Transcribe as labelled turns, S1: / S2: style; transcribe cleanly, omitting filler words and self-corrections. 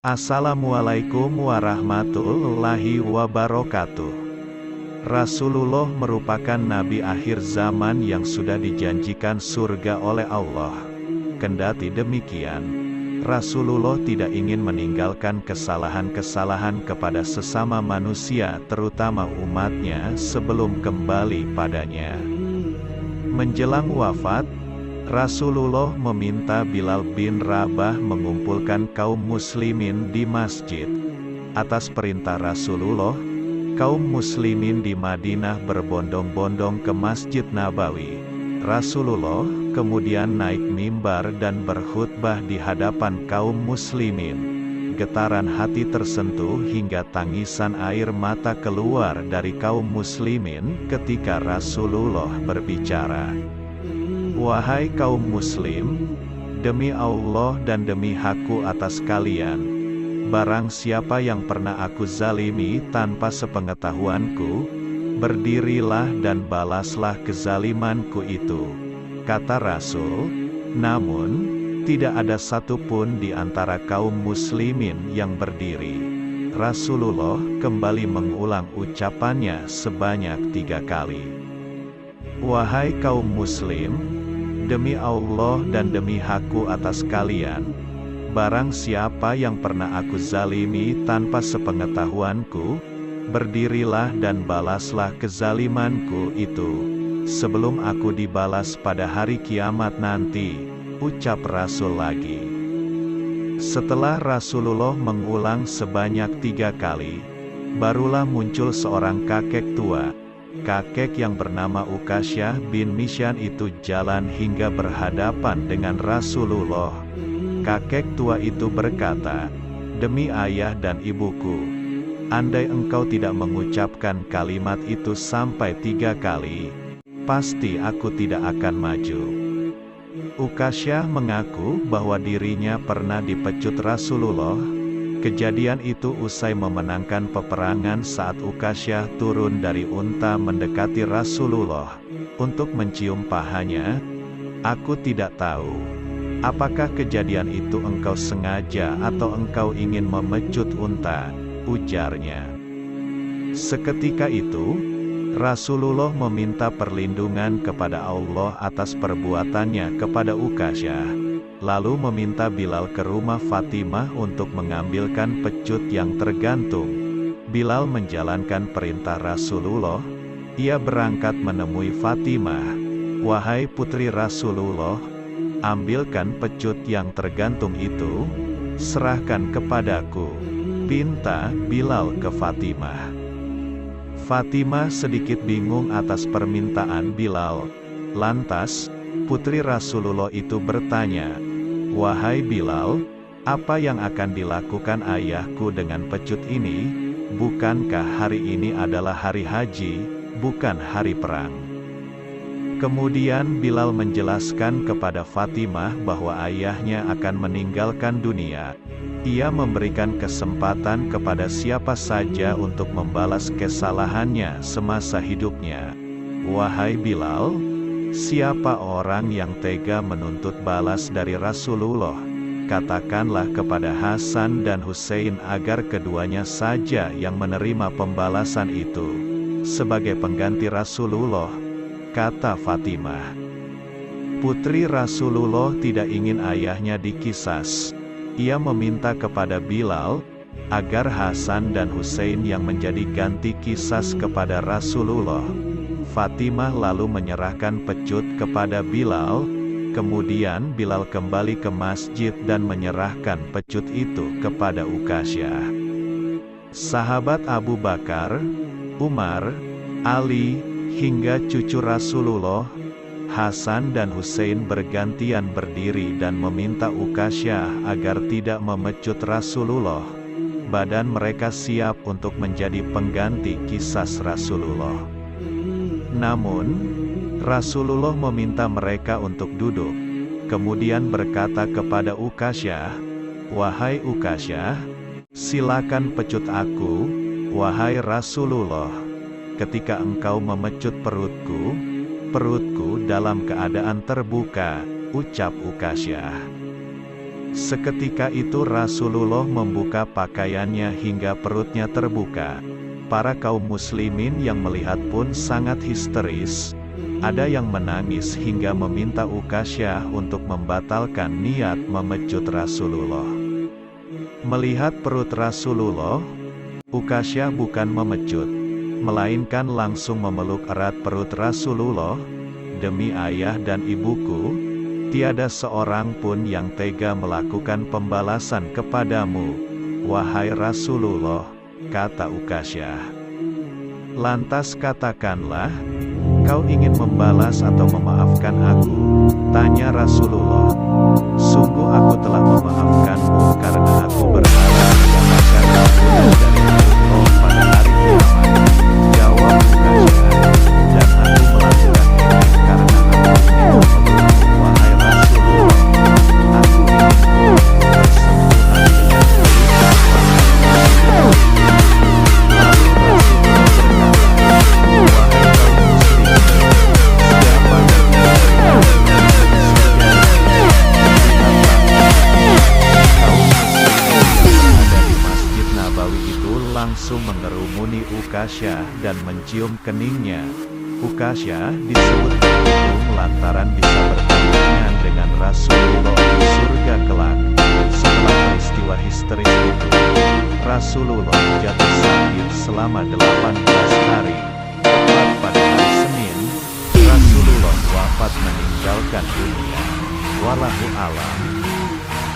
S1: Assalamualaikum warahmatullahi wabarakatuh. Rasulullah merupakan nabi akhir zaman yang sudah dijanjikan surga oleh Allah. Kendati demikian, Rasulullah tidak ingin meninggalkan kesalahan-kesalahan kepada sesama manusia, terutama umatnya, sebelum kembali padanya. Menjelang wafat, Rasulullah meminta Bilal bin Rabah mengumpulkan kaum muslimin di masjid. Atas perintah Rasulullah, kaum muslimin di Madinah berbondong-bondong ke Masjid Nabawi. Rasulullah kemudian naik mimbar dan berkhutbah di hadapan kaum muslimin. Getaran hati tersentuh hingga tangisan air mata keluar dari kaum muslimin ketika Rasulullah berbicara. Wahai kaum muslim, demi Allah dan demi hakku atas kalian, barang siapa yang pernah aku zalimi tanpa sepengetahuanku, berdirilah dan balaslah kezalimanku itu. Kata Rasul, namun, tidak ada satupun di antara kaum muslimin yang berdiri. Rasulullah kembali mengulang ucapannya sebanyak 3 kali. Wahai kaum muslim, demi Allah dan demi hakku atas kalian, barang siapa yang pernah aku zalimi tanpa sepengetahuanku, berdirilah dan balaslah kezalimanku itu, sebelum aku dibalas pada hari kiamat nanti, ucap Rasul lagi. Setelah Rasulullah mengulang sebanyak 3 kali, barulah muncul seorang kakek tua. Kakek yang bernama Ukasyah bin Mihsan itu jalan hingga berhadapan dengan Rasulullah. Kakek tua itu berkata, "Demi ayah dan ibuku, andai engkau tidak mengucapkan kalimat itu sampai 3 kali, pasti aku tidak akan maju." Ukasyah mengaku bahwa dirinya pernah dipecut Rasulullah. Kejadian itu usai memenangkan peperangan saat Ukasyah turun dari unta mendekati Rasulullah untuk mencium pahanya. "Aku tidak tahu, apakah kejadian itu engkau sengaja atau engkau ingin memecut unta," ujarnya. Seketika itu, Rasulullah meminta perlindungan kepada Allah atas perbuatannya kepada Ukasyah. Lalu meminta Bilal ke rumah Fatimah untuk mengambilkan pecut yang tergantung. Bilal menjalankan perintah Rasulullah. Ia berangkat menemui Fatimah. "Wahai putri Rasulullah, ambilkan pecut yang tergantung itu, serahkan kepadaku," pinta Bilal ke Fatimah. Fatimah sedikit bingung atas permintaan Bilal. Lantas, putri Rasulullah itu bertanya, "Wahai Bilal, apa yang akan dilakukan ayahku dengan pecut ini? Bukankah hari ini adalah hari haji, bukan hari perang?" Kemudian Bilal menjelaskan kepada Fatimah bahwa ayahnya akan meninggalkan dunia. Ia memberikan kesempatan kepada siapa saja untuk membalas kesalahannya semasa hidupnya. "Wahai Bilal, siapa orang yang tega menuntut balas dari Rasulullah? Katakanlah kepada Hasan dan Husain agar keduanya saja yang menerima pembalasan itu sebagai pengganti Rasulullah," kata Fatimah. Putri Rasulullah tidak ingin ayahnya dikisas. Ia meminta kepada Bilal agar Hasan dan Husain yang menjadi ganti kisas kepada Rasulullah. Fatimah lalu menyerahkan pecut kepada Bilal. Kemudian Bilal kembali ke masjid dan menyerahkan pecut itu kepada Ukasyah. Sahabat Abu Bakar, Umar, Ali, hingga cucu Rasulullah, Hasan dan Husain bergantian berdiri dan meminta Ukasyah agar tidak memecut Rasulullah. Badan mereka siap untuk menjadi pengganti kisas Rasulullah. Namun, Rasulullah meminta mereka untuk duduk. Kemudian berkata kepada Ukasyah, "Wahai Ukasyah, silakan pecut aku, wahai Rasulullah. Ketika engkau memecut perutku, perutku dalam keadaan terbuka," ucap Ukasyah. Seketika itu Rasulullah membuka pakaiannya hingga perutnya terbuka. Para kaum muslimin yang melihat pun sangat histeris. Ada yang menangis hingga meminta Ukasyah untuk membatalkan niat memecut Rasulullah. Melihat perut Rasulullah, Ukasyah bukan memecut, melainkan langsung memeluk erat perut Rasulullah. Demi ayah dan ibuku, tiada seorang pun yang tega melakukan pembalasan kepadamu, wahai Rasulullah, kata Ukasyah. Lantas katakanlah, kau ingin membalas atau memaafkan aku? Tanya Rasulullah. Sungguh aku telah memaafkanmu karena aku berharap mendapatkan ampunan dari Allah pada hari kiamat. Jawab Ukasyah, dan aku melakukan ini karena aku ingin memelukmu, wahai Rasulullah. Aku ingin bersentuhan dengan kulit wahai Rasulullah. Lalu Rasulullah berkata, wahai kaum muslimin, siapa yang ingin bergabung dengan surga? Kaum muslimin yang ada di Masjid Nabawi itu langsung mengerumuni Ukasyah dan mencium keningnya. Ukasyah disebut beruntung lantaran bisa bertandingan dengan Rasulullah di surga kelak. Setelah peristiwa histeris itu, Rasulullah jatuh sakit selama 18 hari. Tepat pada hari Senin, Rasulullah wafat meninggalkan dunia. Wallahu a'lam.